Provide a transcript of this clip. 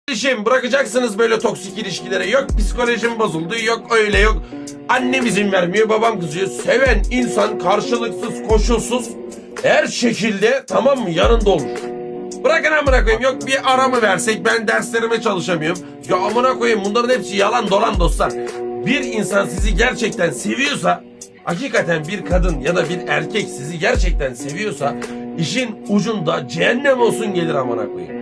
Kardeşim bırakacaksınız böyle toksik ilişkileri. Yok psikolojim bozuldu, yok öyle yok. Annem izin vermiyor, babam kızıyor. Seven insan karşılıksız, koşulsuz her şekilde, tamam mı, yanında olur. Bırakın amına koyayım, yok bir ara mı versek, ben derslerime çalışamıyorum. Ya amına koyayım, bunların hepsi yalan dolan dostlar. Bir insan sizi gerçekten seviyorsa, hakikaten bir kadın ya da bir erkek sizi gerçekten seviyorsa, işin ucunda cehennem olsun gelir amına koyayım.